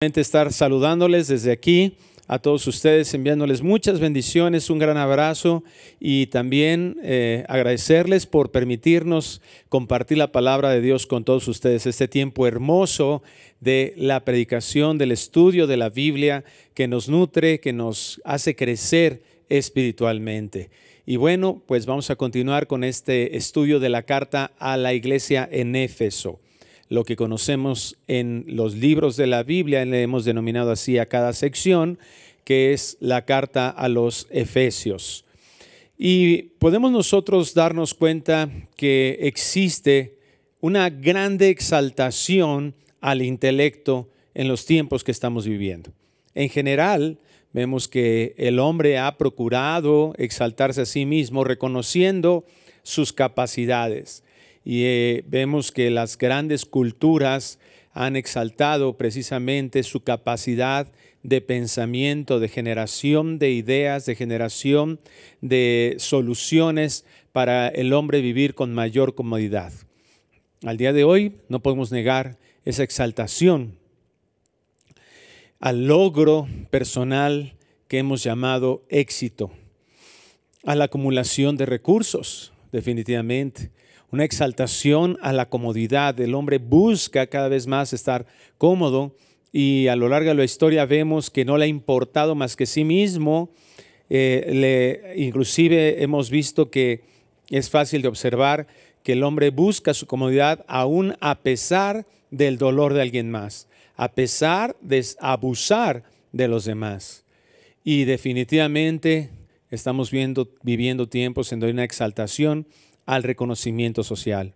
Estar saludándoles desde aquí a todos ustedes, enviándoles muchas bendiciones, un gran abrazo y también agradecerles por permitirnos compartir la palabra de Dios con todos ustedes. Este tiempo hermoso de la predicación, del estudio de la Biblia que nos nutre, que nos hace crecer espiritualmente. Y bueno, pues vamos a continuar con este estudio de la carta a la iglesia en Éfeso. Lo que conocemos en los libros de la Biblia, le hemos denominado así a cada sección, que es la carta a los Efesios. Y podemos nosotros darnos cuenta que existe una grande exaltación al intelecto en los tiempos que estamos viviendo. En general, vemos que el hombre ha procurado exaltarse a sí mismo, reconociendo sus capacidades. Y vemos que las grandes culturas han exaltado precisamente su capacidad de pensamiento, de generación de ideas, de generación de soluciones para el hombre vivir con mayor comodidad. Al día de hoy no podemos negar esa exaltación al logro personal que hemos llamado éxito, a la acumulación de recursos, definitivamente. Una exaltación a la comodidad. El hombre busca cada vez más estar cómodo y a lo largo de la historia vemos que no le ha importado más que sí mismo. Inclusive hemos visto que es fácil de observar que el hombre busca su comodidad aún a pesar del dolor de alguien más, a pesar de abusar de los demás. Y definitivamente estamos viviendo tiempos en donde hay una exaltación al reconocimiento social,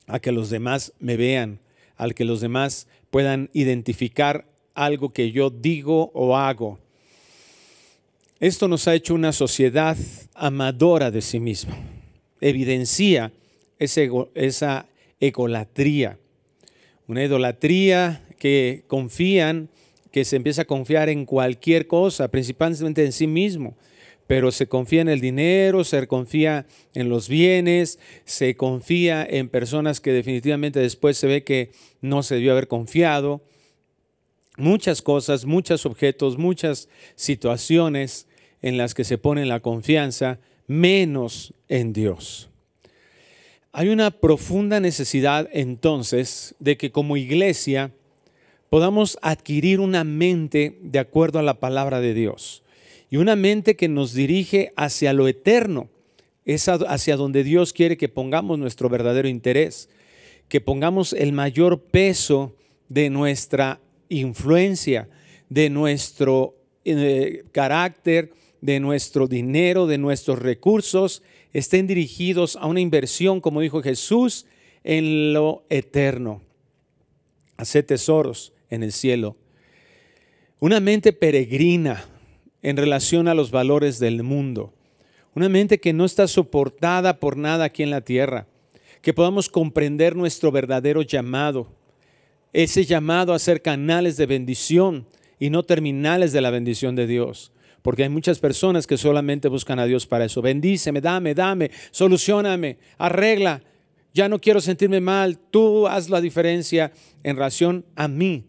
a que los demás me vean, al que los demás puedan identificar algo que yo digo o hago. Esto nos ha hecho una sociedad amadora de sí misma. Evidencia esa egolatría, una idolatría que se empieza a confiar en cualquier cosa, principalmente en sí mismo. Pero se confía en el dinero, se confía en los bienes, se confía en personas que definitivamente después se ve que no se debió haber confiado. Muchas cosas, muchos objetos, muchas situaciones en las que se pone la confianza, menos en Dios. Hay una profunda necesidad entonces de que como iglesia podamos adquirir una mente de acuerdo a la palabra de Dios. Y una mente que nos dirige hacia lo eterno, es hacia donde Dios quiere que pongamos nuestro verdadero interés, que pongamos el mayor peso de nuestra influencia, de nuestro carácter, de nuestro dinero, de nuestros recursos, estén dirigidos a una inversión, como dijo Jesús, en lo eterno. Haced tesoros en el cielo. Una mente peregrina en relación a los valores del mundo. Una mente que no está soportada por nada aquí en la tierra. Que podamos comprender nuestro verdadero llamado. Ese llamado a ser canales de bendición y no terminales de la bendición de Dios. Porque hay muchas personas que solamente buscan a Dios para eso. Bendíceme, dame, solucióname, arregla. Ya no quiero sentirme mal. Tú haz la diferencia en relación a mí.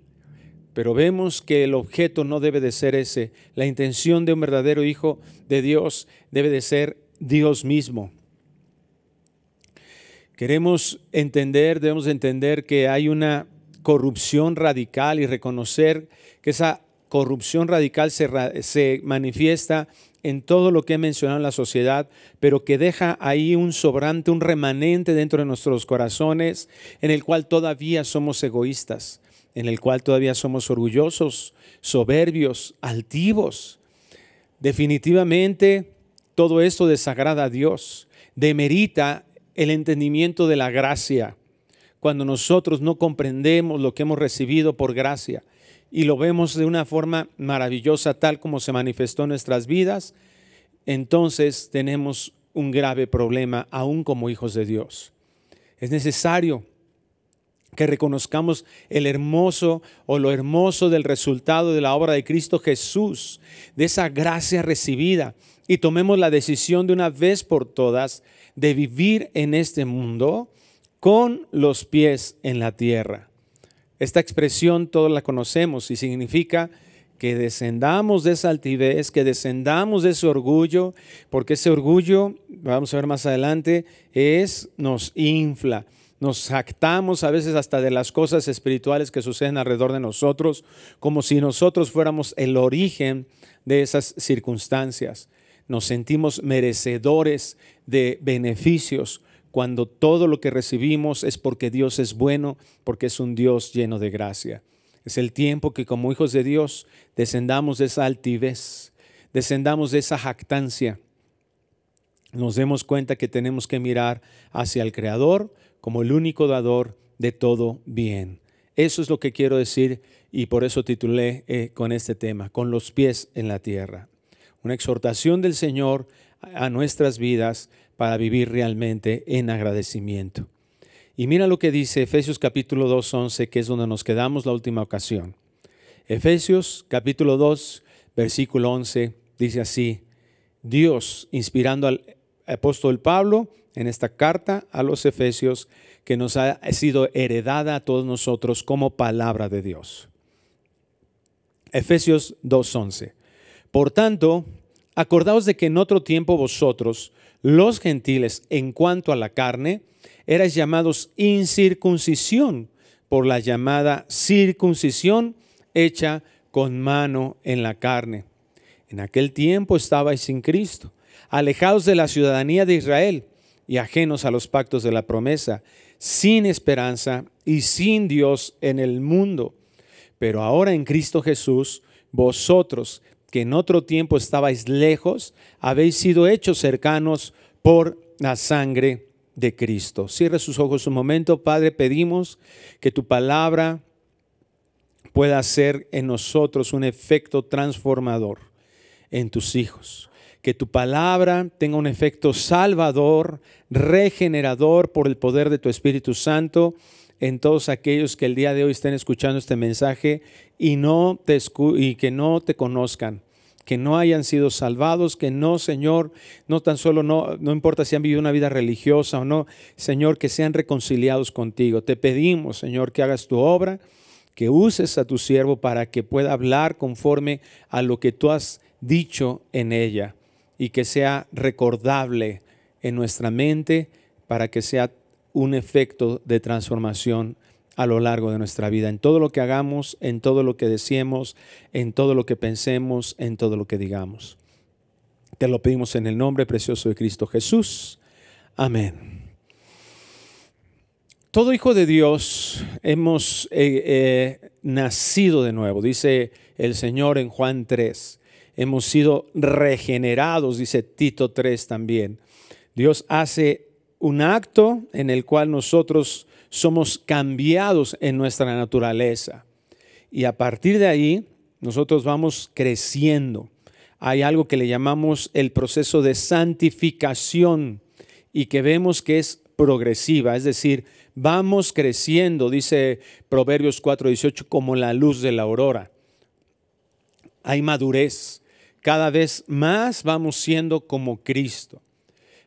Pero vemos que el objeto no debe de ser ese. La intención de un verdadero hijo de Dios debe de ser Dios mismo. Debemos entender que hay una corrupción radical y reconocer que esa corrupción radical se manifiesta en todo lo que he mencionado en la sociedad, pero que deja ahí un sobrante, un remanente dentro de nuestros corazones en el cual todavía somos egoístas, en el cual todavía somos orgullosos, soberbios, altivos. Definitivamente todo esto desagrada a Dios, demerita el entendimiento de la gracia, cuando nosotros no comprendemos lo que hemos recibido por gracia y lo vemos de una forma maravillosa tal como se manifestó en nuestras vidas, entonces tenemos un grave problema aún como hijos de Dios. Es necesario que reconozcamos lo hermoso del resultado de la obra de Cristo Jesús, de esa gracia recibida, y tomemos la decisión de una vez por todas de vivir en este mundo con los pies en la tierra, Esta expresión todos la conocemos y significa que descendamos de esa altivez, que descendamos de ese orgullo, porque ese orgullo, vamos a ver más adelante, nos infla. Nos jactamos a veces hasta de las cosas espirituales que suceden alrededor de nosotros, como si nosotros fuéramos el origen de esas circunstancias. Nos sentimos merecedores de beneficios cuando todo lo que recibimos es porque Dios es bueno, porque es un Dios lleno de gracia. Es el tiempo que como hijos de Dios descendamos de esa altivez, descendamos de esa jactancia. Nos demos cuenta que tenemos que mirar hacia el Creador como el único dador de todo bien. Eso es lo que quiero decir y por eso titulé con este tema, con los pies en la tierra. Una exhortación del Señor a nuestras vidas para vivir realmente en agradecimiento. Y mira lo que dice Efesios capítulo 2, 11, que es donde nos quedamos la última ocasión. Efesios capítulo 2, versículo 11, dice así: Dios, inspirando al apóstol Pablo en esta carta a los Efesios, que nos ha sido heredada a todos nosotros como palabra de Dios. Efesios 2:11. Por tanto, acordaos de que en otro tiempo vosotros, los gentiles, en cuanto a la carne, erais llamados incircuncisión por la llamada circuncisión hecha con mano en la carne. En aquel tiempo estabais sin Cristo, alejados de la ciudadanía de Israel y ajenos a los pactos de la promesa, sin esperanza y sin Dios en el mundo. Pero ahora en Cristo Jesús, vosotros que en otro tiempo estabais lejos, habéis sido hechos cercanos por la sangre de Cristo. Cierre sus ojos un momento. Padre, pedimos que tu palabra pueda hacer en nosotros un efecto transformador en tus hijos. Que tu palabra tenga un efecto salvador, regenerador por el poder de tu Espíritu Santo en todos aquellos que el día de hoy estén escuchando este mensaje y que no te conozcan, que no hayan sido salvados, que no, Señor, no tan solo no importa si han vivido una vida religiosa o no, Señor, que sean reconciliados contigo. Te pedimos, Señor, que hagas tu obra, que uses a tu siervo para que pueda hablar conforme a lo que tú has dicho en ella y que sea recordable en nuestra mente para que sea un efecto de transformación a lo largo de nuestra vida, en todo lo que hagamos, en todo lo que deseemos, en todo lo que pensemos, en todo lo que digamos. Te lo pedimos en el nombre precioso de Cristo Jesús. Amén. Todo hijo de Dios hemos nacido de nuevo, dice el Señor en Juan 3. Hemos sido regenerados, dice Tito 3 también. Dios hace un acto en el cual nosotros somos cambiados en nuestra naturaleza. Y a partir de ahí, nosotros vamos creciendo. Hay algo que le llamamos el proceso de santificación y que vemos que es progresiva, es decir, vamos creciendo, dice Proverbios 4:18, como la luz de la aurora. Hay madurez, cada vez más vamos siendo como Cristo.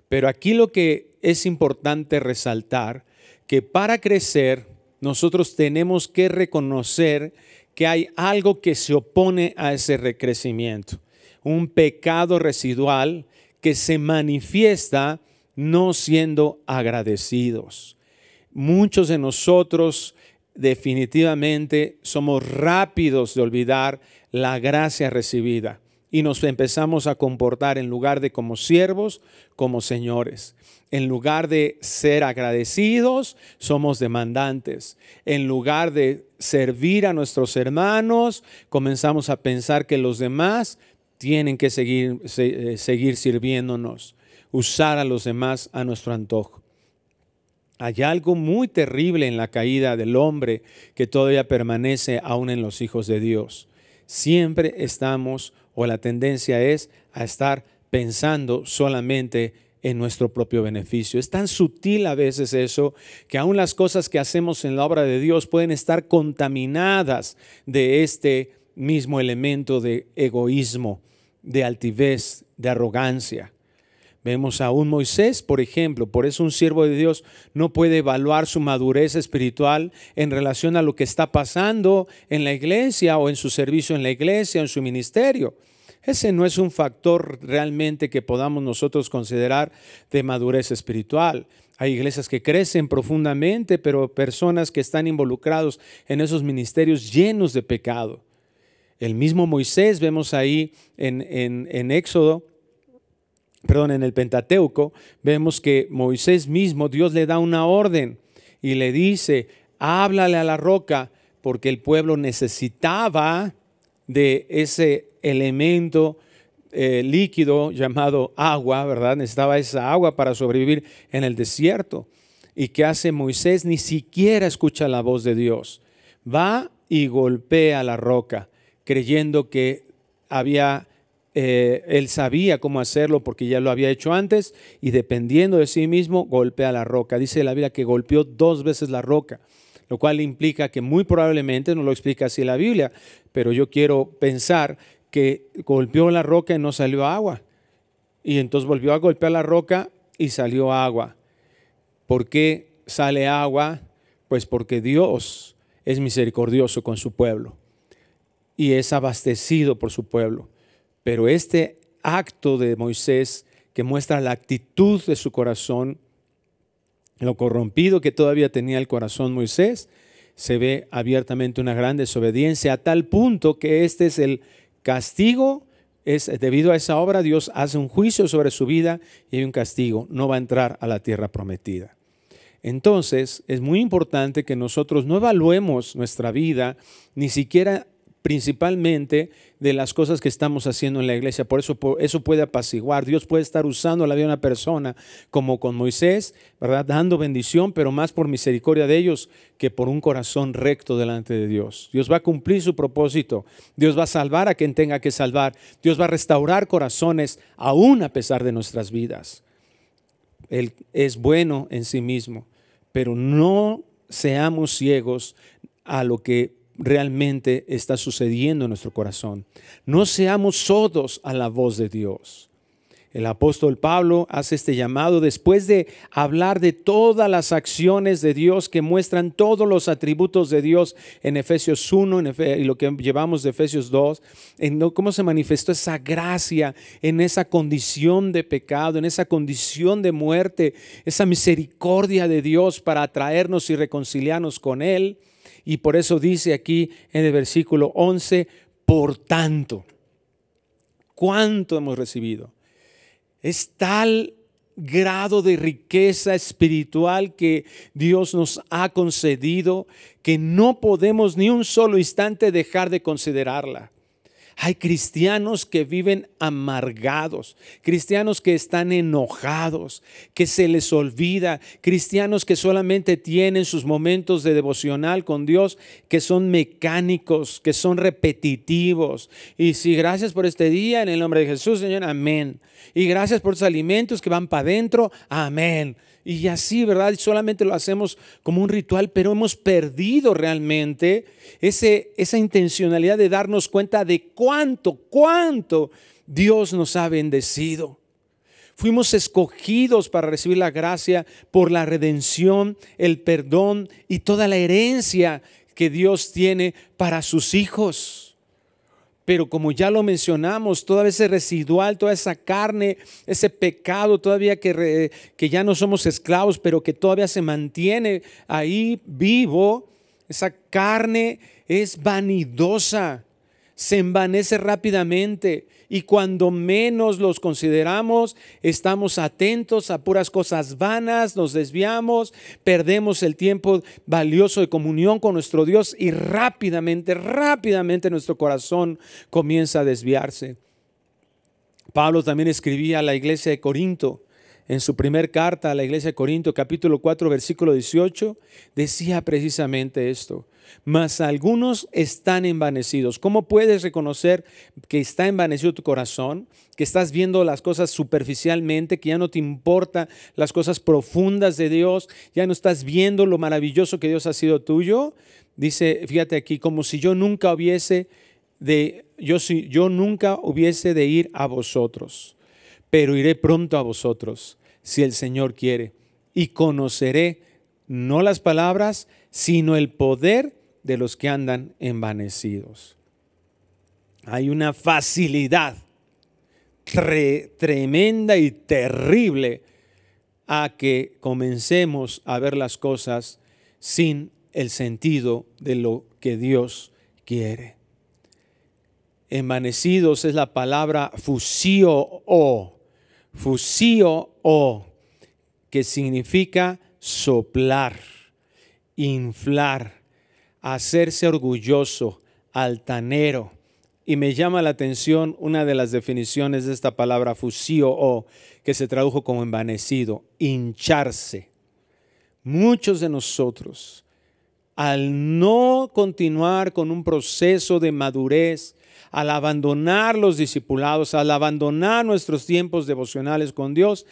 Pero aquí lo que es importante resaltar, que para crecer nosotros tenemos que reconocer que hay algo que se opone a ese crecimiento, un pecado residual que se manifiesta no siendo agradecidos. Muchos de nosotros definitivamente somos rápidos de olvidar la gracia recibida y nos empezamos a comportar en lugar de como siervos, como señores. En lugar de ser agradecidos, somos demandantes. En lugar de servir a nuestros hermanos, comenzamos a pensar que los demás tienen que seguir sirviéndonos, usar a los demás a nuestro antojo. Hay algo muy terrible en la caída del hombre que todavía permanece aún en los hijos de Dios. Siempre estamos, o la tendencia es a estar pensando solamente en nuestro propio beneficio. Es tan sutil a veces eso, que aún las cosas que hacemos en la obra de Dios pueden estar contaminadas de este mismo elemento de egoísmo, de altivez, de arrogancia. Vemos a un Moisés, por ejemplo, por eso un siervo de Dios no puede evaluar su madurez espiritual en relación a lo que está pasando en la iglesia o en su servicio en la iglesia o en su ministerio. Ese no es un factor realmente que podamos nosotros considerar de madurez espiritual. Hay iglesias que crecen profundamente, pero personas que están involucrados en esos ministerios llenos de pecado. El mismo Moisés, vemos ahí en Éxodo, en el Pentateuco, vemos que Moisés mismo, Dios le da una orden y le dice, háblale a la roca, porque el pueblo necesitaba de ese elemento líquido llamado agua, ¿verdad? Necesitaba esa agua para sobrevivir en el desierto. ¿Y qué hace Moisés? Ni siquiera escucha la voz de Dios. Va y golpea la roca, creyendo que él sabía cómo hacerlo porque ya lo había hecho antes, y dependiendo de sí mismo golpea la roca. Dice la Biblia que golpeó 2 veces la roca, lo cual implica que muy probablemente, no lo explica así la Biblia, pero yo quiero pensar que golpeó la roca y no salió agua, y entonces volvió a golpear la roca y salió agua. ¿Por qué sale agua? Pues porque Dios es misericordioso con su pueblo y es abastecido por su pueblo. Pero este acto de Moisés, que muestra la actitud de su corazón, lo corrompido que todavía tenía el corazón Moisés, se ve abiertamente una gran desobediencia, a tal punto que este es el castigo. Debido a esa obra, Dios hace un juicio sobre su vida y hay un castigo. No va a entrar a la tierra prometida. Entonces, es muy importante que nosotros no evaluemos nuestra vida, ni siquiera principalmente de las cosas que estamos haciendo en la iglesia. Por eso puede apaciguar. Dios puede estar usando la vida de una persona como con Moisés, ¿verdad? Dando bendición, pero más por misericordia de ellos que por un corazón recto delante de Dios. Dios va a cumplir su propósito. Dios va a salvar a quien tenga que salvar. Dios va a restaurar corazones aún a pesar de nuestras vidas. Él es bueno en sí mismo, pero no seamos ciegos a lo que realmente está sucediendo en nuestro corazón. No seamos sordos a la voz de Dios. El apóstol Pablo hace este llamado después de hablar de todas las acciones de Dios que muestran todos los atributos de Dios en Efesios 1 y lo que llevamos de Efesios 2, en cómo se manifestó esa gracia en esa condición de pecado, en esa condición de muerte, esa misericordia de Dios para atraernos y reconciliarnos con Él. Y por eso dice aquí en el versículo 11, por tanto, ¿cuánto hemos recibido? Es tal grado de riqueza espiritual que Dios nos ha concedido que no podemos ni un solo instante dejar de considerarla. Hay cristianos que viven amargados, cristianos que están enojados, que se les olvida, cristianos que solamente tienen sus momentos de devocional con Dios, que son mecánicos, que son repetitivos. Y sí, gracias por este día, en el nombre de Jesús, Señor, amén. Y gracias por esos alimentos que van para adentro, amén. Y así, ¿verdad? Solamente lo hacemos como un ritual, pero hemos perdido realmente esa intencionalidad de darnos cuenta de cuánto Dios nos ha bendecido. Fuimos escogidos para recibir la gracia por la redención, el perdón y toda la herencia que Dios tiene para sus hijos. Pero como ya lo mencionamos, todo ese residual, toda esa carne, ese pecado todavía que ya no somos esclavos, pero que todavía se mantiene ahí vivo, esa carne es vanidosa, se envanece rápidamente y cuando menos los consideramos, estamos atentos a puras cosas vanas, nos desviamos, perdemos el tiempo valioso de comunión con nuestro Dios y rápidamente nuestro corazón comienza a desviarse. Pablo también escribía a la iglesia de Corinto, en su primer carta a la iglesia de Corinto, capítulo 4, versículo 18, decía precisamente esto: mas algunos están envanecidos. ¿Cómo puedes reconocer que está envanecido tu corazón? Que estás viendo las cosas superficialmente, que ya no te importan las cosas profundas de Dios, ya no estás viendo lo maravilloso que Dios ha sido tuyo. Dice, fíjate aquí, como si yo nunca hubiese de ir a vosotros. pero iré pronto a vosotros, si el Señor quiere, y conoceré no las palabras, sino el poder de los que andan envanecidos. Hay una facilidad tremenda y terrible a que comencemos a ver las cosas sin el sentido de lo que Dios quiere. Envanecidos es la palabra fusio o, que significa soplar, inflar, hacerse orgulloso, altanero. Y me llama la atención una de las definiciones de esta palabra fusio o, que se tradujo como envanecido, hincharse. Muchos de nosotros, al no continuar con un proceso de madurez, al abandonar los discipulados, al abandonar nuestros tiempos devocionales con Dios,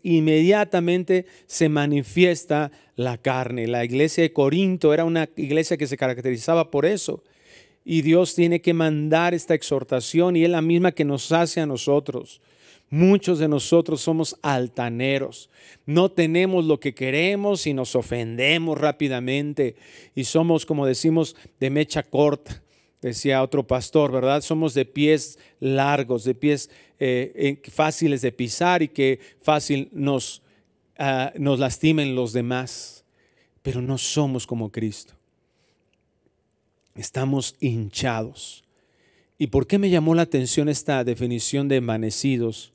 inmediatamente se manifiesta la carne. La iglesia de Corinto era una iglesia que se caracterizaba por eso. Y Dios tiene que mandar esta exhortación y es la misma que nos hace a nosotros. Muchos de nosotros somos altaneros, no tenemos lo que queremos y nos ofendemos rápidamente y somos, como decimos, de mecha corta, decía otro pastor, ¿verdad? Somos de pies largos, de pies fáciles de pisar y que fácil nos lastimen los demás, pero no somos como Cristo. Estamos hinchados. ¿Y por qué me llamó la atención esta definición de envanecidos?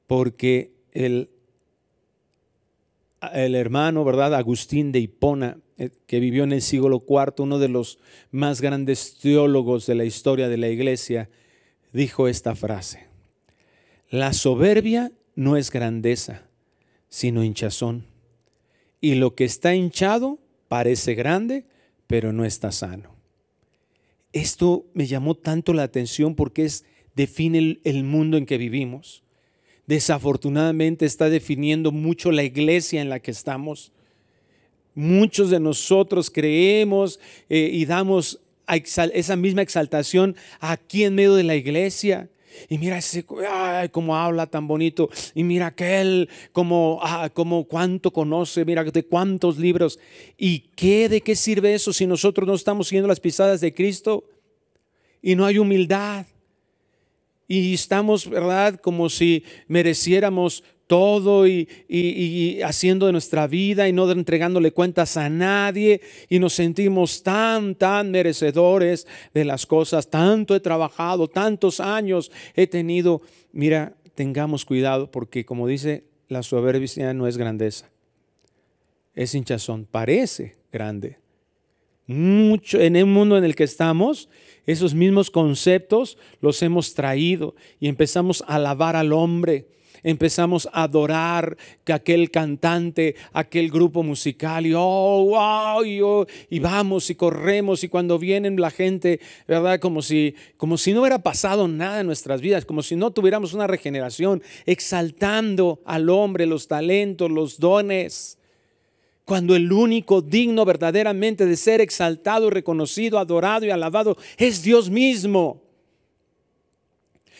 Porque el hermano, ¿verdad?, Agustín de Hipona, que vivió en el siglo IV, uno de los más grandes teólogos de la historia de la iglesia, dijo esta frase: la soberbia no es grandeza, sino hinchazón. Y lo que está hinchado parece grande, pero no está sano. Esto me llamó tanto la atención porque define el mundo en que vivimos. Desafortunadamente está definiendo mucho la iglesia en la que estamos. Muchos de nosotros creemos y damos esa misma exaltación aquí en medio de la iglesia. Y mira ese, cómo habla tan bonito. Y mira aquel, como cuánto conoce, mira de cuántos libros. ¿Y de qué sirve eso si nosotros no estamos siguiendo las pisadas de Cristo? Y no hay humildad. Y estamos, ¿verdad?, como si mereciéramos todo y haciendo de nuestra vida y no entregándole cuentas a nadie. Y nos sentimos tan merecedores de las cosas. Tanto he trabajado, tantos años he tenido. Mira, tengamos cuidado porque, como dice, la soberbia no es grandeza. Es hinchazón, parece grande. Mucho en el mundo en el que estamos, esos mismos conceptos los hemos traído y empezamos a alabar al hombre, empezamos a adorar que aquel cantante, aquel grupo musical y y vamos y corremos y cuando vienen la gente, ¿verdad? Como si no hubiera pasado nada en nuestras vidas, como si no tuviéramos una regeneración, exaltando al hombre, los talentos, los dones. Cuando el único digno verdaderamente de ser exaltado, reconocido, adorado y alabado es Dios mismo.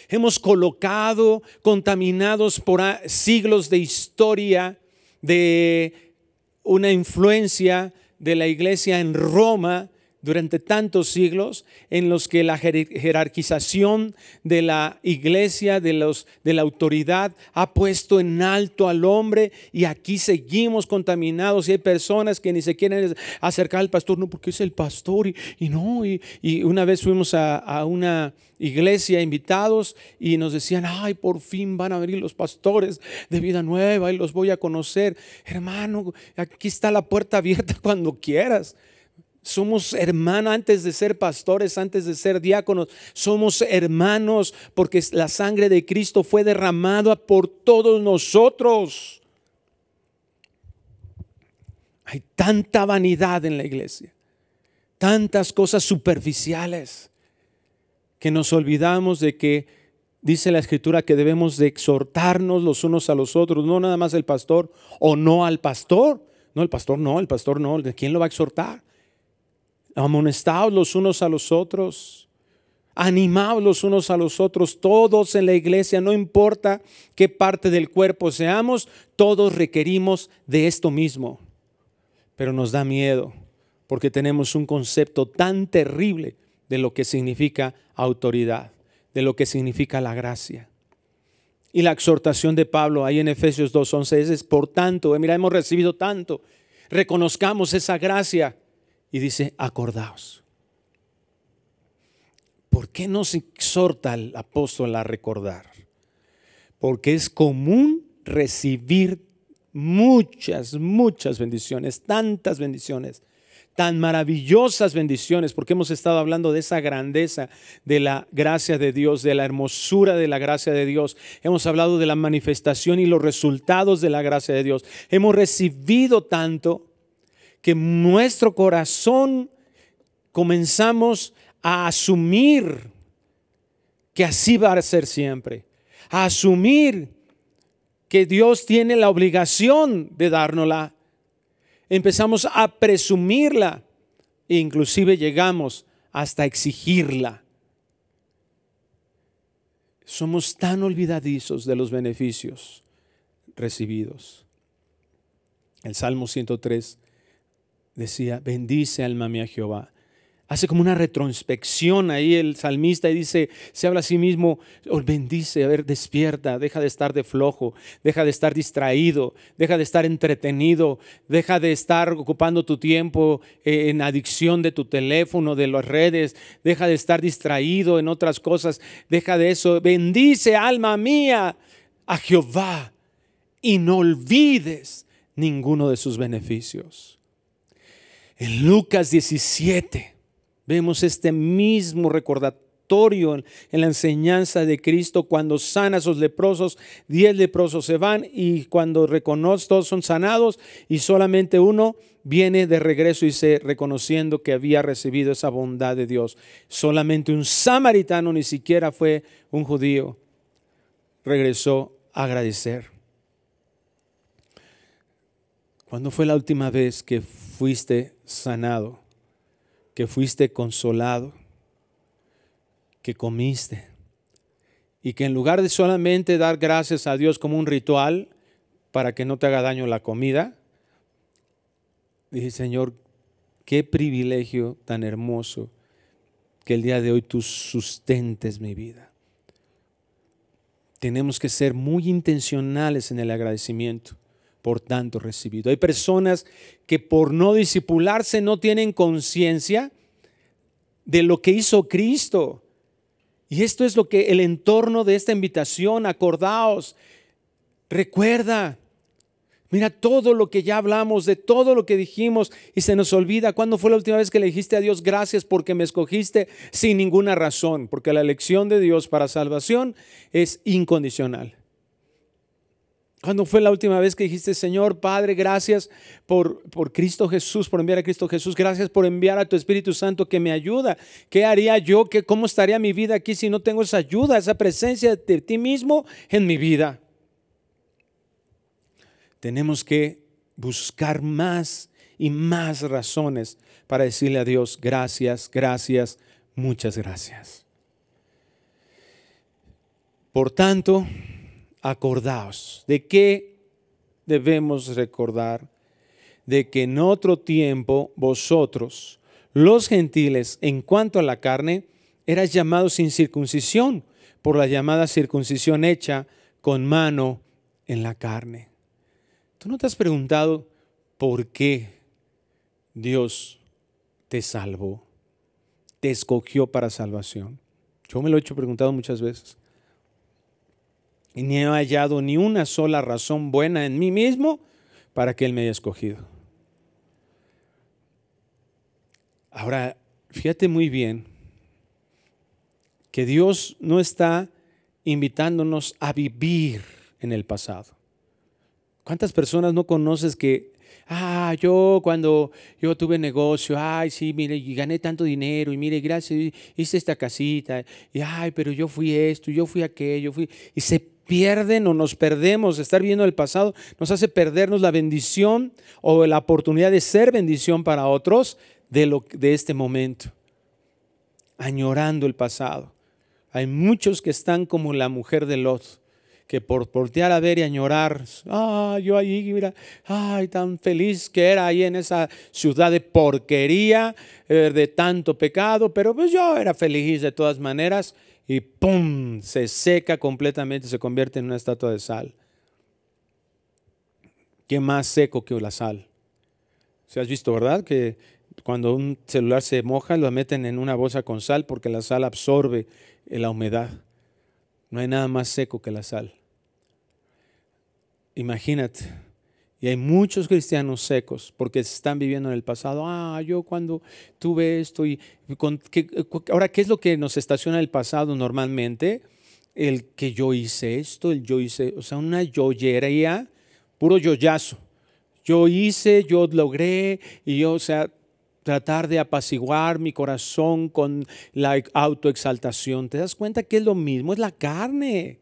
Hemos colocado, contaminados por siglos de historia, de una influencia de la iglesia en Roma durante tantos siglos, en los que la jerarquización de la iglesia, de la autoridad, ha puesto en alto al hombre, y aquí seguimos contaminados. Y hay personas que ni se quieren acercar al pastor, no, porque es el pastor, y una vez fuimos a una iglesia invitados y nos decían: ay, por fin van a venir los pastores de Vida Nueva y los voy a conocer. Hermano, aquí está la puerta abierta cuando quieras. Somos hermanos antes de ser pastores, antes de ser diáconos. Somos hermanos porque la sangre de Cristo fue derramada por todos nosotros. Hay tanta vanidad en la iglesia, tantas cosas superficiales, que nos olvidamos de que dice la Escritura que debemos de exhortarnos los unos a los otros, no nada más el pastor o no al pastor. No, el pastor no. ¿De quién lo va a exhortar? Amonestaos los unos a los otros. Animaos los unos a los otros, todos en la iglesia, no importa qué parte del cuerpo seamos, todos requerimos de esto mismo. Pero nos da miedo porque tenemos un concepto tan terrible de lo que significa autoridad, de lo que significa la gracia. Y la exhortación de Pablo ahí en Efesios 2:11 es: por tanto, mira, hemos recibido tanto, reconozcamos esa gracia. Y dice: acordaos. ¿Por qué nos exhorta el apóstol a recordar? Porque es común recibir muchas bendiciones, tantas bendiciones, tan maravillosas bendiciones, porque hemos estado hablando de esa grandeza de la gracia de Dios, de la hermosura de la gracia de Dios. Hemos hablado de la manifestación y los resultados de la gracia de Dios. Hemos recibido tanto que nuestro corazón comenzamos a asumir que así va a ser siempre, a asumir que Dios tiene la obligación de dárnosla. Empezamos a presumirla e inclusive llegamos hasta exigirla. Somos tan olvidadizos de los beneficios recibidos. El Salmo 103 decía: bendice alma mía Jehová. Hace como una retroinspección ahí el salmista y dice, se habla a sí mismo: oh, bendice, a ver, despierta, deja de estar de flojo, deja de estar distraído, deja de estar entretenido, deja de estar ocupando tu tiempo en adicción de tu teléfono, de las redes, deja de estar distraído en otras cosas, deja de eso. Bendice alma mía a Jehová y no olvides ninguno de sus beneficios. En Lucas 17 vemos este mismo recordatorio en la enseñanza de Cristo. Cuando sana a esos leprosos, 10 leprosos se van, y cuando reconoce, todos son sanados y solamente uno viene de regreso y se reconociendo que había recibido esa bondad de Dios. Solamente un samaritano, ni siquiera fue un judío, regresó a agradecer. ¿Cuándo fue la última vez que fuiste sanado, que fuiste consolado, que comiste, y que en lugar de solamente dar gracias a Dios como un ritual para que no te haga daño la comida, dije: Señor, qué privilegio tan hermoso que el día de hoy tú sustentes mi vida? Tenemos que ser muy intencionales en el agradecimiento por tanto recibido. Hay personas que por no discipularse no tienen conciencia de lo que hizo Cristo. Y esto es lo que el entorno de esta invitación: acordaos, recuerda. Mira todo lo que ya hablamos, de todo lo que dijimos, y se nos olvida. ¿Cuándo fue la última vez que le dijiste a Dios: gracias porque me escogiste sin ninguna razón? Porque la elección de Dios para salvación es incondicional. ¿Cuándo fue la última vez que dijiste: Señor Padre, gracias por Cristo Jesús, por enviar a Cristo Jesús, gracias por enviar a tu Espíritu Santo que me ayuda? ¿Qué haría yo? ¿Cómo estaría mi vida aquí si no tengo esa ayuda, esa presencia de ti mismo en mi vida? Tenemos que buscar más y más razones para decirle a Dios: gracias, gracias, muchas gracias. Por tanto, acordaos. ¿De qué debemos recordar? De que en otro tiempo vosotros, los gentiles, en cuanto a la carne, erais llamados sin circuncisión, por la llamada circuncisión hecha con mano en la carne. ¿Tú no te has preguntado por qué Dios te salvó, te escogió para salvación? Yo me lo he preguntado muchas veces. Y ni he hallado ni una sola razón buena en mí mismo para que Él me haya escogido. Ahora, fíjate muy bien que Dios no está invitándonos a vivir en el pasado. ¿Cuántas personas no conoces que, yo cuando yo tuve negocio, sí, mire, y gané tanto dinero, y mire, gracias, hice esta casita, y pero yo fui esto, yo fui aquello, y se pierden o nos perdemos? Estar viendo el pasado nos hace perdernos la bendición o la oportunidad de ser bendición para otros de este momento. añorando el pasado. Hay muchos que están como la mujer de Lot, que por voltear a ver y añorar, yo allí, mira, tan feliz que era ahí en esa ciudad de porquería, de tanto pecado, pero pues yo era feliz de todas maneras, y ¡pum!, se seca completamente, se convierte en una estatua de sal. ¿Qué más seco que la sal? ¿Se has visto, verdad? Que cuando un celular se moja, lo meten en una bolsa con sal porque la sal absorbe la humedad. No hay nada más seco que la sal. Imagínate. Y hay muchos cristianos secos porque están viviendo en el pasado. Yo cuando tuve esto ahora, ¿qué es lo que nos estaciona el pasado normalmente? El que yo hice esto, o sea, una yoyería, puro yoyazo. Yo hice, yo logré, o sea, tratar de apaciguar mi corazón con la autoexaltación. ¿Te das cuenta que es lo mismo? Es la carne.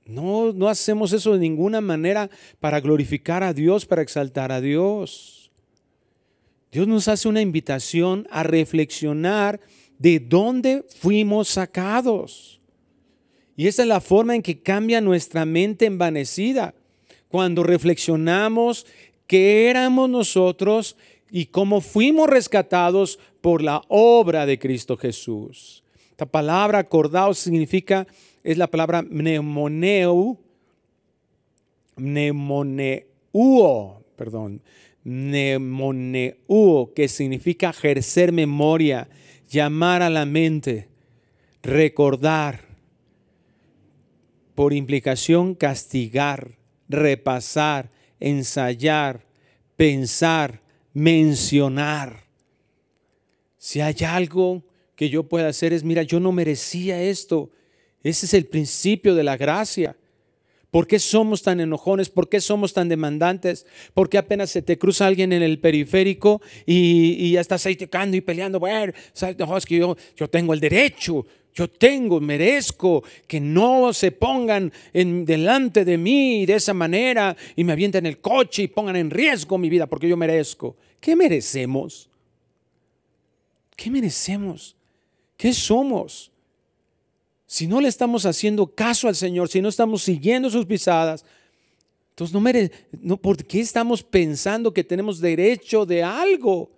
No hacemos eso de ninguna manera para glorificar a Dios, para exaltar a Dios. Dios nos hace una invitación a reflexionar de dónde fuimos sacados. Y esa es la forma en que cambia nuestra mente envanecida. Cuando reflexionamos qué éramos nosotros y cómo fuimos rescatados por la obra de Cristo Jesús. Esta palabra acordaos es la palabra mnemoneuo, que significa ejercer memoria, llamar a la mente, recordar, por implicación castigar, repasar, ensayar, pensar, mencionar. Si hay algo que yo pueda hacer es, mira, yo no merecía esto. Ese es el principio de la gracia. ¿Por qué somos tan enojones? ¿Por qué somos tan demandantes? ¿Por qué apenas se te cruza alguien en el periférico y ya estás ahí tocando y peleando? Bueno, es que yo tengo el derecho, merezco que no se pongan delante de mí de esa manera y me avienten el coche y pongan en riesgo mi vida porque yo merezco. ¿Qué merecemos? ¿Qué merecemos? ¿Qué somos? Si no le estamos haciendo caso al Señor, si no estamos siguiendo sus pisadas, entonces ¿por qué estamos pensando que tenemos derecho de algo?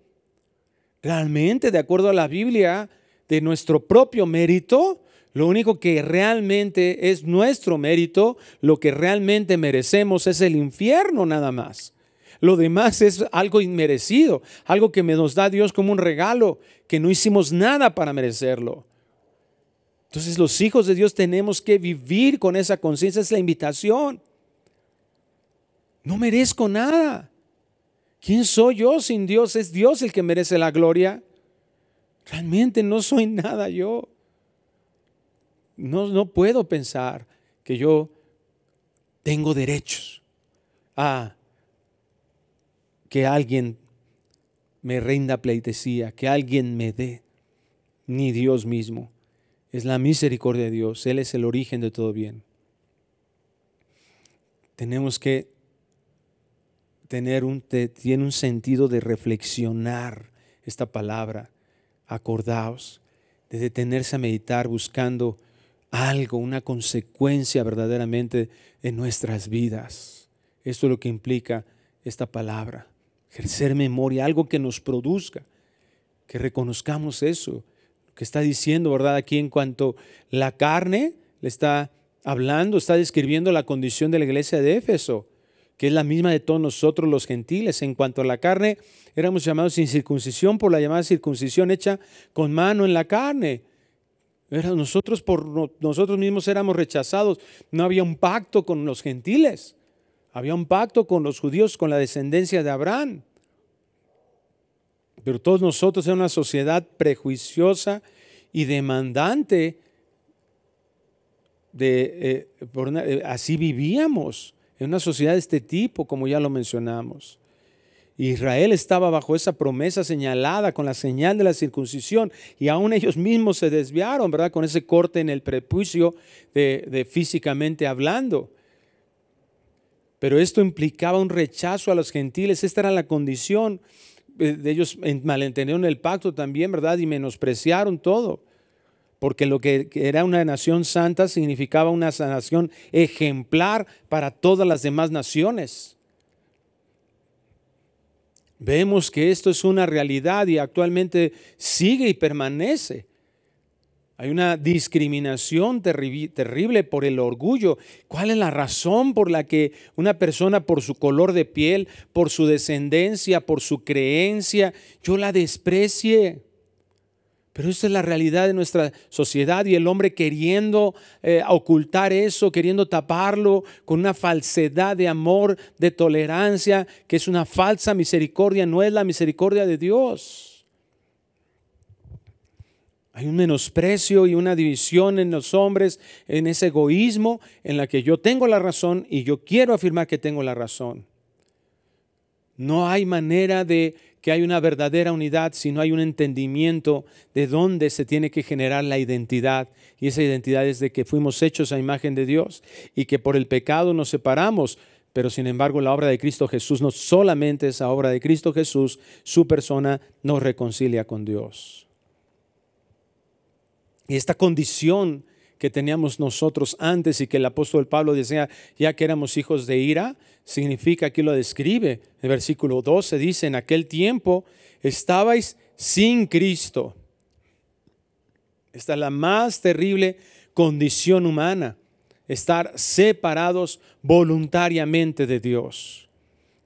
Realmente, de acuerdo a la Biblia, de nuestro propio mérito, lo único que realmente es nuestro mérito, lo que realmente merecemos es el infierno nada más. Lo demás es algo inmerecido, algo que nos da Dios como un regalo, que no hicimos nada para merecerlo. Entonces los hijos de Dios tenemos que vivir con esa conciencia, es la invitación. No merezco nada. ¿Quién soy yo sin Dios? Es Dios el que merece la gloria. Realmente no soy nada yo. No puedo pensar que yo tengo derechos a que alguien me rinda pleitesía, que alguien me dé, ni Dios mismo. Es la misericordia de Dios. Él es el origen de todo bien. Tenemos que tiene un sentido de reflexionar esta palabra. Acordaos, de detenerse a meditar buscando algo, una consecuencia verdaderamente en nuestras vidas. Esto es lo que implica esta palabra. Ejercer memoria, algo que nos produzca, que reconozcamos eso. Que está diciendo, ¿verdad? Aquí en cuanto la carne le está hablando, está describiendo la condición de la iglesia de Éfeso, que es la misma de todos nosotros los gentiles. En cuanto a la carne, éramos llamados sin circuncisión por la llamada circuncisión hecha con mano en la carne. Nosotros por nosotros mismos éramos rechazados. No había un pacto con los gentiles. Había un pacto con los judíos, con la descendencia de Abraham. Pero todos nosotros en una sociedad prejuiciosa y demandante, así vivíamos, en una sociedad de este tipo, como ya lo mencionamos. Israel estaba bajo esa promesa señalada con la señal de la circuncisión y aún ellos mismos se desviaron, ¿verdad? Con ese corte en el prepucio de físicamente hablando. Pero esto implicaba un rechazo a los gentiles, esta era la condición. ellos malentendieron el pacto también, ¿verdad? Y menospreciaron todo. Porque lo que era una nación santa significaba una nación ejemplar para todas las demás naciones. Vemos que esto es una realidad y actualmente sigue y permanece. Hay una discriminación terrible por el orgullo. ¿Cuál es la razón por la que una persona, por su color de piel, por su descendencia, por su creencia, yo la desprecie? Pero esta es la realidad de nuestra sociedad y el hombre queriendo ocultar eso, queriendo taparlo con una falsedad de amor, de tolerancia, que es una falsa misericordia, no es la misericordia de Dios. Hay un menosprecio y una división en los hombres, en ese egoísmo en la que yo tengo la razón y yo quiero afirmar que tengo la razón. No hay manera de que haya una verdadera unidad si no hay un entendimiento de dónde se tiene que generar la identidad. Y esa identidad es de que fuimos hechos a imagen de Dios y que por el pecado nos separamos. Pero sin embargo la obra de Cristo Jesús, no solamente esa obra de Cristo Jesús, su persona nos reconcilia con Dios. Y esta condición que teníamos nosotros antes y que el apóstol Pablo decía, ya que éramos hijos de ira, significa, aquí lo describe, el versículo 12 dice, en aquel tiempo estabais sin Cristo. Esta es la más terrible condición humana, estar separados voluntariamente de Dios.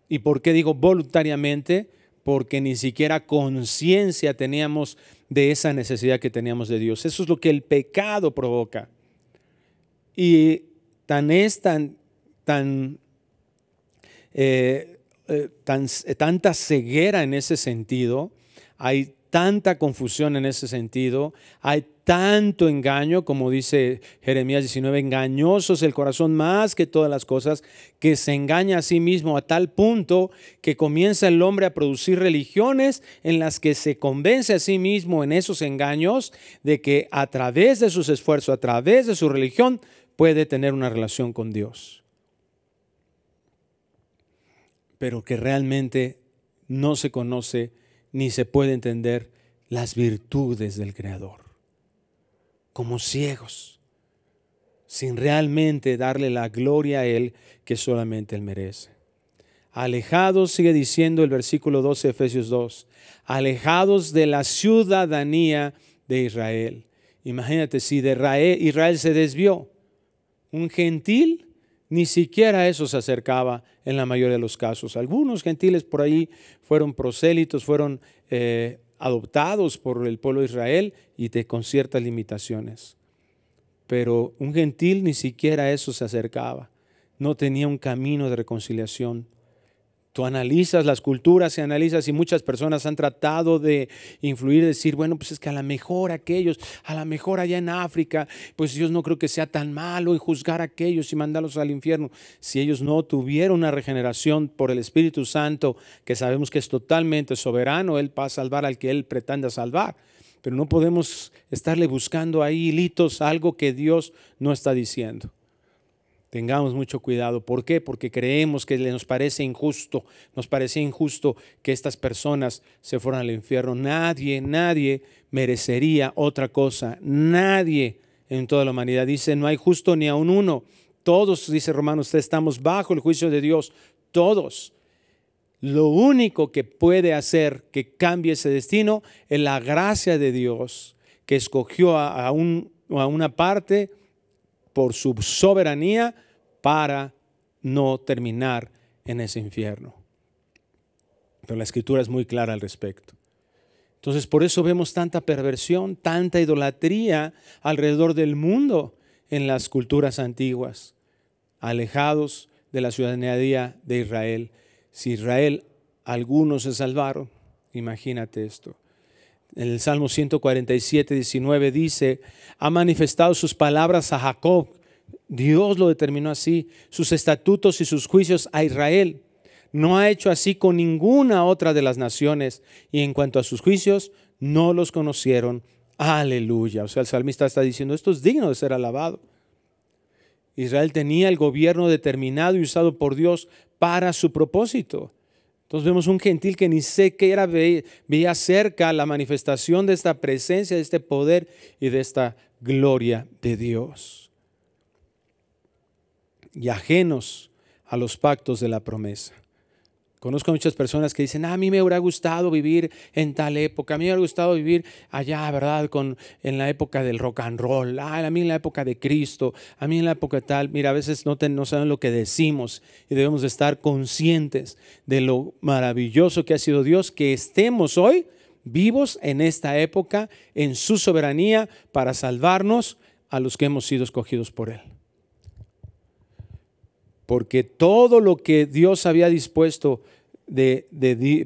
¿Y por qué digo voluntariamente? Porque ni siquiera conciencia teníamos de esa necesidad que teníamos de Dios. Eso es lo que el pecado provoca. Y tanta ceguera en ese sentido, hay tanta confusión en ese sentido, hay tanto engaño, como dice Jeremías 19, engañoso es el corazón más que todas las cosas, que se engaña a sí mismo a tal punto que comienza el hombre a producir religiones en las que se convence a sí mismo en esos engaños de que a través de sus esfuerzos, a través de su religión, puede tener una relación con Dios. Pero que realmente no se conoce ni se puede entender las virtudes del Creador. Como ciegos, sin realmente darle la gloria a Él que solamente Él merece. Alejados, sigue diciendo el versículo 12 de Efesios 2, alejados de la ciudadanía de Israel. Imagínate, si de Israel se desvió, un gentil ni siquiera a eso se acercaba en la mayoría de los casos. Algunos gentiles por ahí fueron prosélitos, fueron adoptados por el pueblo de Israel y con ciertas limitaciones. Pero un gentil ni siquiera a eso se acercaba. No tenía un camino de reconciliación. Tú analizas las culturas y analizas y muchas personas han tratado de influir, decir, bueno, pues es que a lo mejor aquellos, a lo mejor allá en África, pues Dios no creo que sea tan malo y juzgar a aquellos y mandarlos al infierno. Si ellos no tuvieron una regeneración por el Espíritu Santo, que sabemos que es totalmente soberano, Él va a salvar al que Él pretenda salvar. Pero no podemos estarle buscando ahí hilitos, algo que Dios no está diciendo. Tengamos mucho cuidado. ¿Por qué? Porque creemos que nos parece injusto que estas personas se fueran al infierno. Nadie merecería otra cosa. Nadie en toda la humanidad. Dice, no hay justo ni aun uno. Todos, dice Romanos 3, estamos bajo el juicio de Dios. Todos. Lo único que puede hacer que cambie ese destino es la gracia de Dios, que escogió a una parte por su soberanía para no terminar en ese infierno. Pero la Escritura es muy clara al respecto. Entonces, por eso vemos tanta perversión, tanta idolatría alrededor del mundo en las culturas antiguas, alejados de la ciudadanía de Israel. Si Israel, algunos se salvaron, imagínate esto. En el Salmo 147, 19 dice, ha manifestado sus palabras a Jacob. Dios lo determinó así, sus estatutos y sus juicios a Israel. No ha hecho así con ninguna otra de las naciones, y en cuanto a sus juicios, no los conocieron. Aleluya. O sea, el salmista está diciendo, esto es digno de ser alabado. Israel tenía el gobierno determinado y usado por Dios para su propósito. Entonces vemos un gentil que ni sé qué era, veía cerca la manifestación de esta presencia, de este poder y de esta gloria de Dios. Y ajenos a los pactos de la promesa. Conozco muchas personas que dicen, a mí me hubiera gustado vivir en tal época, a mí me hubiera gustado vivir allá, ¿verdad? En la época del rock and roll, a mí en la época de Cristo, a mí en la época tal. Mira, a veces no saben lo que decimos y debemos de estar conscientes de lo maravilloso que ha sido Dios, que estemos hoy vivos en esta época, en su soberanía, para salvarnos a los que hemos sido escogidos por Él. Porque todo lo que Dios había dispuesto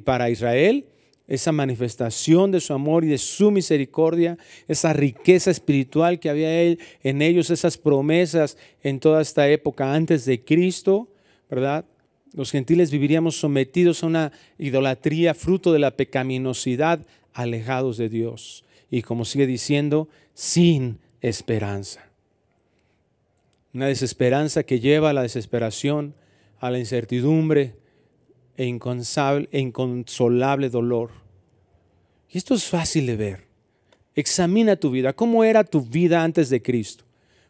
para Israel, esa manifestación de su amor y de su misericordia, esa riqueza espiritual que había en ellos, esas promesas en toda esta época antes de Cristo, ¿verdad? Los gentiles viviríamos sometidos a una idolatría fruto de la pecaminosidad, alejados de Dios. Y como sigue diciendo, sin esperanza. Una desesperanza que lleva a la desesperación, a la incertidumbre e inconsolable dolor. Y esto es fácil de ver. Examina tu vida. ¿Cómo era tu vida antes de Cristo?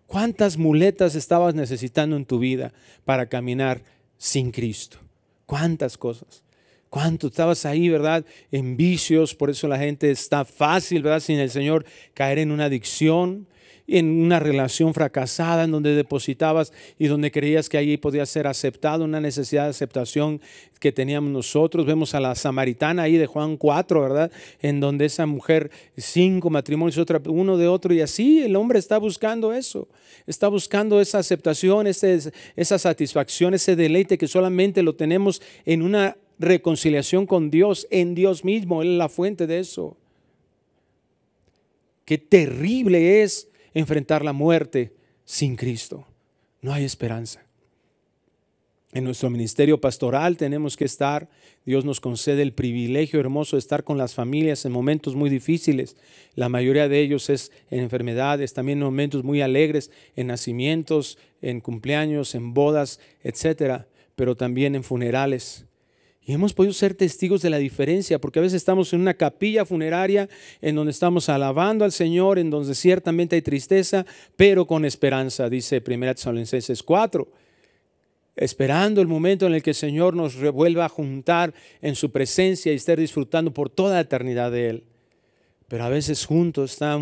¿Cuántas muletas estabas necesitando en tu vida para caminar sin Cristo? ¿Cuántas cosas? ¿Cuánto estabas ahí, verdad? En vicios, por eso la gente está fácil, ¿verdad? Sin el Señor caer en una adicción, en una relación fracasada en donde depositabas y donde creías que allí podía ser aceptado, una necesidad de aceptación que teníamos nosotros. Vemos a la samaritana ahí de Juan 4, ¿verdad? En donde esa mujer, 5 matrimonios, uno de otro, y así el hombre está buscando eso. Está buscando esa aceptación, esa satisfacción, ese deleite que solamente lo tenemos en una reconciliación con Dios, en Dios mismo. Él es la fuente de eso. Qué terrible es enfrentar la muerte sin Cristo. No hay esperanza. En nuestro ministerio pastoral tenemos que estar. Dios nos concede el privilegio hermoso de estar con las familias en momentos muy difíciles. La mayoría de ellos es en enfermedades, también en momentos muy alegres, en nacimientos, en cumpleaños, en bodas, etcétera, pero también en funerales. Y hemos podido ser testigos de la diferencia, porque a veces estamos en una capilla funeraria en donde estamos alabando al Señor, en donde ciertamente hay tristeza, pero con esperanza, dice 1 Tesalonicenses 4. Esperando el momento en el que el Señor nos vuelva a juntar en su presencia y estar disfrutando por toda la eternidad de Él. Pero a veces juntos está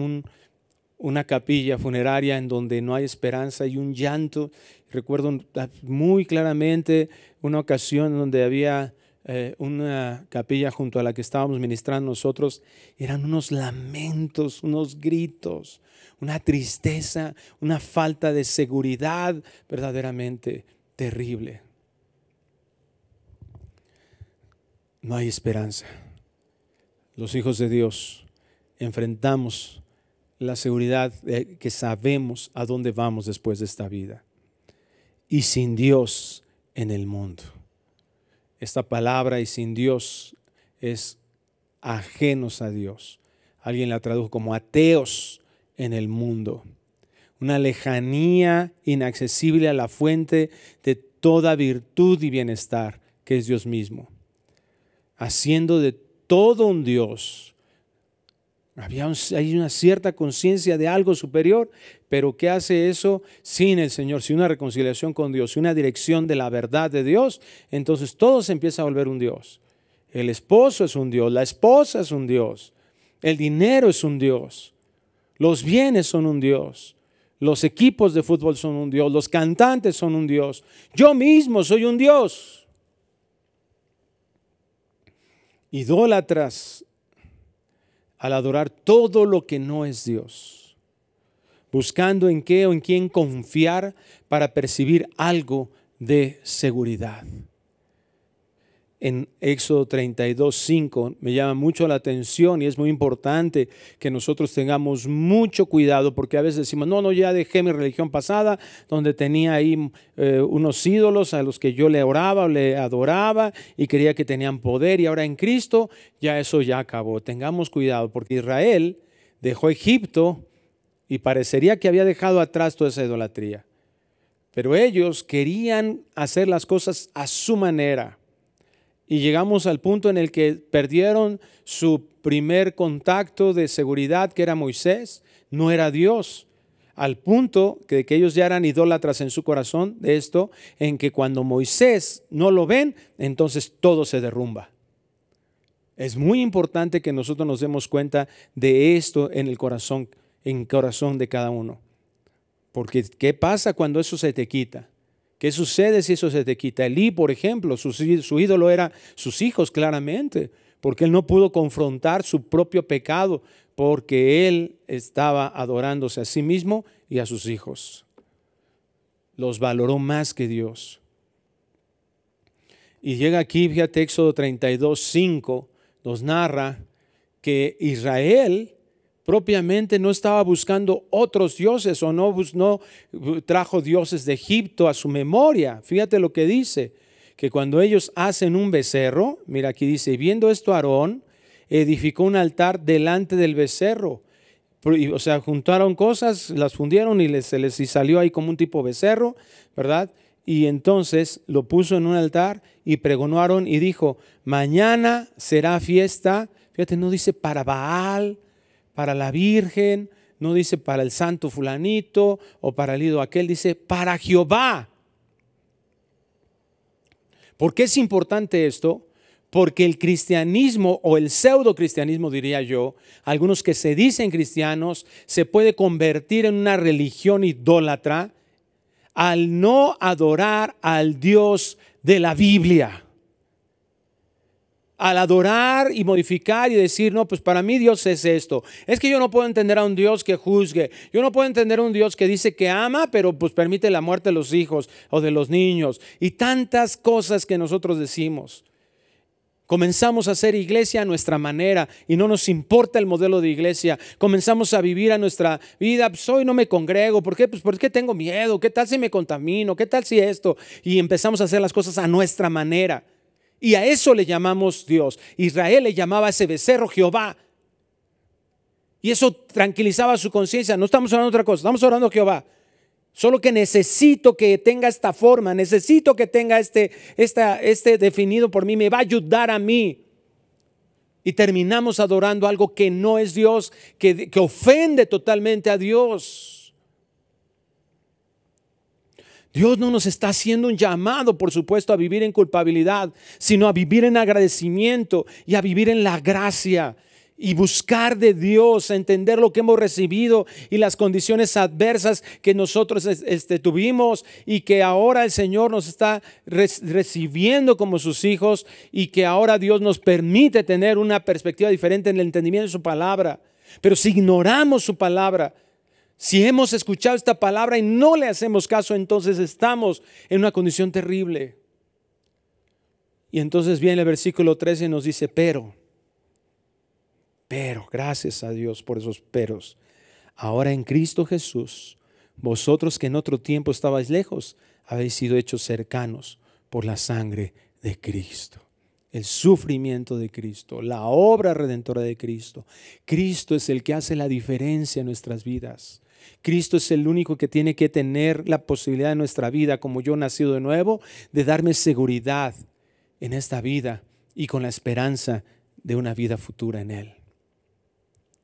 una capilla funeraria en donde no hay esperanza y un llanto. Recuerdo muy claramente una ocasión donde había una capilla junto a la que estábamos ministrando nosotros. Eran unos lamentos, unos gritos, una tristeza, una falta de seguridad verdaderamente terrible. No hay esperanza. Los hijos de Dios enfrentamos la seguridad de que sabemos a dónde vamos después de esta vida. Y sin Dios en el mundo. Esta palabra, y sin Dios, es ajenos a Dios. Alguien la tradujo como ateos en el mundo. Una lejanía inaccesible a la fuente de toda virtud y bienestar, que es Dios mismo. Haciendo de todo un Dios. Hay una cierta conciencia de algo superior, pero ¿qué hace eso sin el Señor? Sin una reconciliación con Dios, sin una dirección de la verdad de Dios, entonces todo se empieza a volver un Dios. El esposo es un Dios, la esposa es un Dios, el dinero es un Dios, los bienes son un Dios, los equipos de fútbol son un Dios, los cantantes son un Dios, yo mismo soy un Dios. Idólatras al adorar todo lo que no es Dios, buscando en qué o en quién confiar para percibir algo de seguridad. En Éxodo 32:5 me llama mucho la atención y es muy importante que nosotros tengamos mucho cuidado, porque a veces decimos, no, ya dejé mi religión pasada, donde tenía ahí unos ídolos a los que yo le oraba o le adoraba y creía que tenían poder, y ahora en Cristo ya eso ya acabó. Tengamos cuidado, porque Israel dejó Egipto y parecería que había dejado atrás toda esa idolatría, pero ellos querían hacer las cosas a su manera. y llegamos al punto en el que perdieron su primer contacto de seguridad, que era Moisés, no era Dios. Al punto que ellos ya eran idólatras en su corazón de esto, en que cuando Moisés no lo ven, entonces todo se derrumba. Es muy importante que nosotros nos demos cuenta de esto en el corazón de cada uno. Porque ¿qué pasa cuando eso se te quita? ¿Qué sucede si eso se te quita? Elí, por ejemplo, su ídolo era sus hijos, claramente, porque él no pudo confrontar su propio pecado, porque él estaba adorándose a sí mismo y a sus hijos. Los valoró más que Dios. Y llega aquí, fíjate, Éxodo 32:5, nos narra que Israel propiamente no estaba buscando otros dioses o no trajo dioses de Egipto a su memoria. Fíjate lo que dice, que cuando ellos hacen un becerro, mira aquí dice, viendo esto Aarón edificó un altar delante del becerro. O sea, juntaron cosas, las fundieron y y salió ahí como un tipo becerro, ¿verdad? Y entonces lo puso en un altar y pregonó a Aarón y dijo, mañana será fiesta. Fíjate, no dice para Baal, para la Virgen, no dice para el santo fulanito o para el ídolo aquel, dice para Jehová. ¿Por qué es importante esto? Porque el cristianismo o el pseudo cristianismo, diría yo, algunos que se dicen cristianos, se puede convertir en una religión idólatra al no adorar al Dios de la Biblia. Al adorar y modificar y decir, no, pues para mí Dios es esto. Es que yo no puedo entender a un Dios que juzgue. Yo no puedo entender a un Dios que dice que ama, pero pues permite la muerte de los hijos o de los niños. Y tantas cosas que nosotros decimos. Comenzamos a hacer iglesia a nuestra manera y no nos importa el modelo de iglesia. Comenzamos a vivir a nuestra vida. Pues hoy no me congrego. ¿Por qué? Pues porque tengo miedo. ¿Qué tal si me contamino? ¿Qué tal si esto? Y empezamos a hacer las cosas a nuestra manera. Y a eso le llamamos Dios. Israel le llamaba a ese becerro Jehová. Y eso tranquilizaba su conciencia. No estamos orando otra cosa, estamos orando a Jehová. Solo que necesito que tenga esta forma, necesito que tenga este definido por mí, me va a ayudar a mí. Y terminamos adorando algo que no es Dios, que ofende totalmente a Dios. Dios no nos está haciendo un llamado, por supuesto, a vivir en culpabilidad, sino a vivir en agradecimiento y a vivir en la gracia y buscar de Dios, a entender lo que hemos recibido y las condiciones adversas que nosotros tuvimos y que ahora el Señor nos está recibiendo como sus hijos y que ahora Dios nos permite tener una perspectiva diferente en el entendimiento de su palabra. Pero si ignoramos su palabra, si hemos escuchado esta palabra y no le hacemos caso, entonces estamos en una condición terrible. Y entonces viene el versículo 13 y nos dice, pero, gracias a Dios por esos peros. Ahora en Cristo Jesús, vosotros que en otro tiempo estabais lejos, habéis sido hechos cercanos por la sangre de Cristo. El sufrimiento de Cristo, la obra redentora de Cristo. Cristo es el que hace la diferencia en nuestras vidas. Cristo es el único que tiene que tener la posibilidad en nuestra vida, como yo nacido de nuevo, de darme seguridad en esta vida y con la esperanza de una vida futura en Él.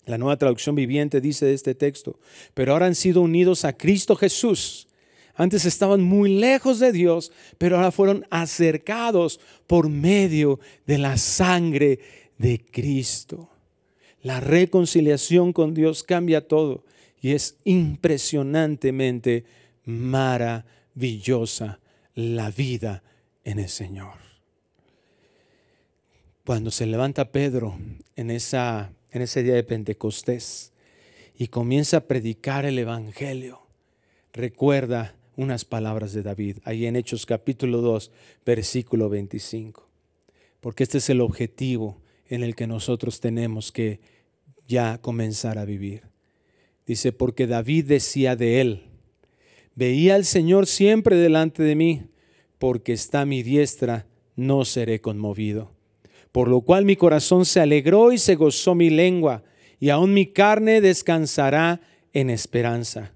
La Nueva Traducción Viviente dice de este texto, pero ahora han sido unidos a Cristo Jesús. Antes estaban muy lejos de Dios, pero ahora fueron acercados por medio de la sangre de Cristo. La reconciliación con Dios cambia todo y es impresionantemente maravillosa la vida en el Señor. Cuando se levanta Pedro en ese día de Pentecostés y comienza a predicar el Evangelio, recuerda unas palabras de David, ahí en Hechos capítulo 2, versículo 25. Porque este es el objetivo en el que nosotros tenemos que ya comenzar a vivir. Dice, porque David decía de él, veía al Señor siempre delante de mí, porque está a mi diestra, no seré conmovido. Por lo cual mi corazón se alegró y se gozó mi lengua, y aún mi carne descansará en esperanza.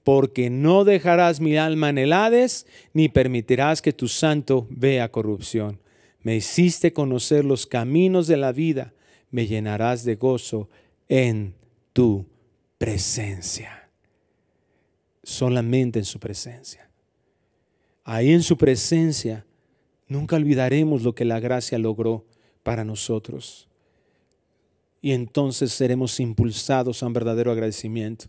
Porque no dejarás mi alma en el Hades, ni permitirás que tu santo vea corrupción. Me hiciste conocer los caminos de la vida. Me llenarás de gozo en tu presencia. Solamente en su presencia. Ahí en su presencia nunca olvidaremos lo que la gracia logró para nosotros. Y entonces seremos impulsados a un verdadero agradecimiento,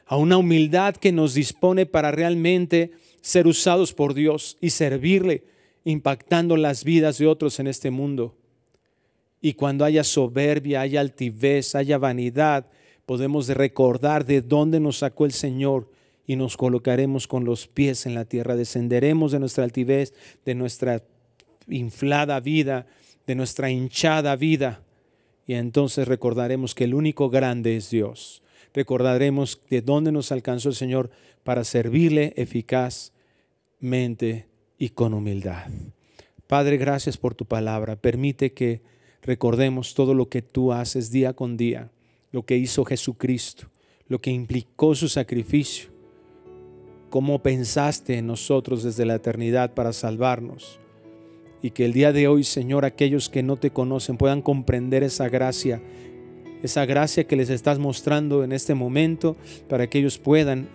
a una humildad que nos dispone para realmente ser usados por Dios y servirle, impactando las vidas de otros en este mundo. Y cuando haya soberbia, haya altivez, haya vanidad, podemos recordar de dónde nos sacó el Señor y nos colocaremos con los pies en la tierra. Descenderemos de nuestra altivez, de nuestra inflada vida, de nuestra hinchada vida. Y entonces recordaremos que el único grande es Dios. Recordaremos de dónde nos alcanzó el Señor para servirle eficazmente y con humildad. Padre, gracias por tu palabra. Permite que recordemos todo lo que tú haces día con día, lo que hizo Jesucristo, lo que implicó su sacrificio, cómo pensaste en nosotros desde la eternidad para salvarnos. Y que el día de hoy, Señor, aquellos que no te conocen puedan comprender esa gracia que les estás mostrando en este momento, para que ellos puedan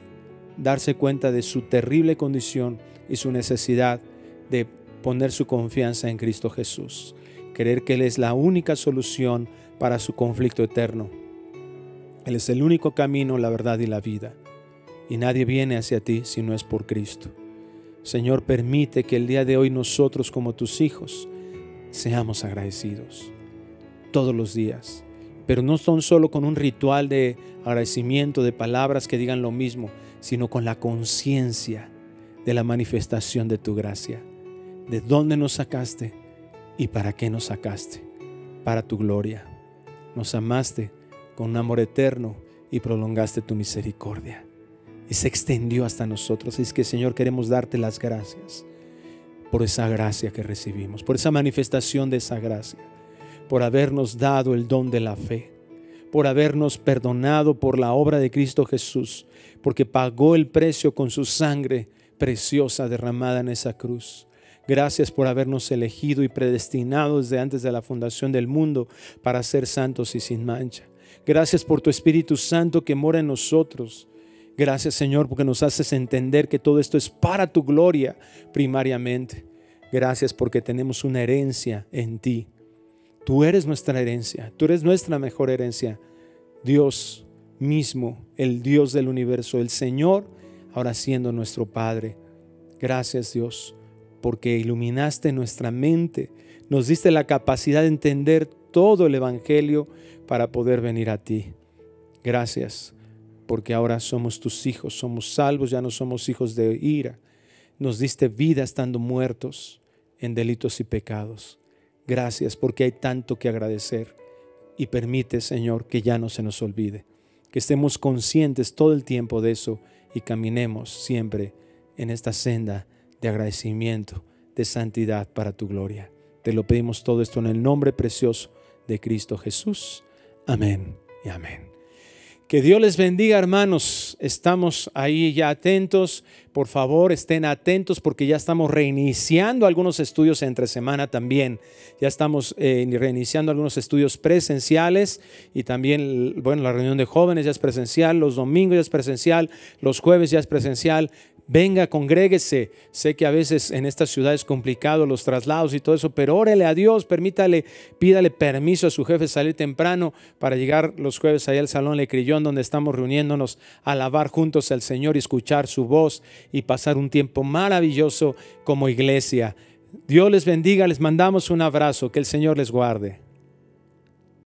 darse cuenta de su terrible condición y su necesidad de poner su confianza en Cristo Jesús. Creer que Él es la única solución para su conflicto eterno. Él es el único camino, la verdad y la vida. Y nadie viene hacia ti si no es por Cristo. Señor, permite que el día de hoy nosotros como tus hijos seamos agradecidos todos los días. Pero no son solo con un ritual de agradecimiento, de palabras que digan lo mismo, sino con la conciencia de la manifestación de tu gracia. De dónde nos sacaste y para qué nos sacaste. Para tu gloria. Nos amaste con un amor eterno y prolongaste tu misericordia. Y se extendió hasta nosotros. Es que, Señor, queremos darte las gracias por esa gracia que recibimos, por esa manifestación de esa gracia, por habernos dado el don de la fe, por habernos perdonado por la obra de Cristo Jesús, porque pagó el precio con su sangre preciosa derramada en esa cruz. Gracias por habernos elegido y predestinado desde antes de la fundación del mundo para ser santos y sin mancha. Gracias por tu Espíritu Santo que mora en nosotros. Gracias, Señor, porque nos haces entender que todo esto es para tu gloria primariamente. Gracias porque tenemos una herencia en ti. Tú eres nuestra herencia, tú eres nuestra mejor herencia. Dios mismo, el Dios del universo, el Señor, ahora siendo nuestro Padre. Gracias, Dios, porque iluminaste nuestra mente, nos diste la capacidad de entender todo el Evangelio para poder venir a ti. Gracias, porque ahora somos tus hijos, somos salvos, ya no somos hijos de ira. Nos diste vida estando muertos en delitos y pecados. Gracias, porque hay tanto que agradecer. Y permite, Señor, que ya no se nos olvide, que estemos conscientes todo el tiempo de eso y caminemos siempre en esta senda de agradecimiento, de santidad para tu gloria. Te lo pedimos todo esto en el nombre precioso de Cristo Jesús. Amén y amén. Que Dios les bendiga, hermanos. Estamos ahí ya atentos. Por favor, estén atentos porque ya estamos reiniciando algunos estudios entre semana también. Ya estamos reiniciando algunos estudios presenciales y también, bueno, la reunión de jóvenes ya es presencial, los domingos ya es presencial, los jueves ya es presencial. Venga, congréguese. Sé que a veces en esta ciudad es complicado los traslados y todo eso, pero órele a Dios, pídale permiso a su jefe salir temprano para llegar los jueves allá al Salón Le Crillon, donde estamos reuniéndonos a alabar juntos al Señor y escuchar su voz y pasar un tiempo maravilloso como iglesia. Dios les bendiga, les mandamos un abrazo, que el Señor les guarde.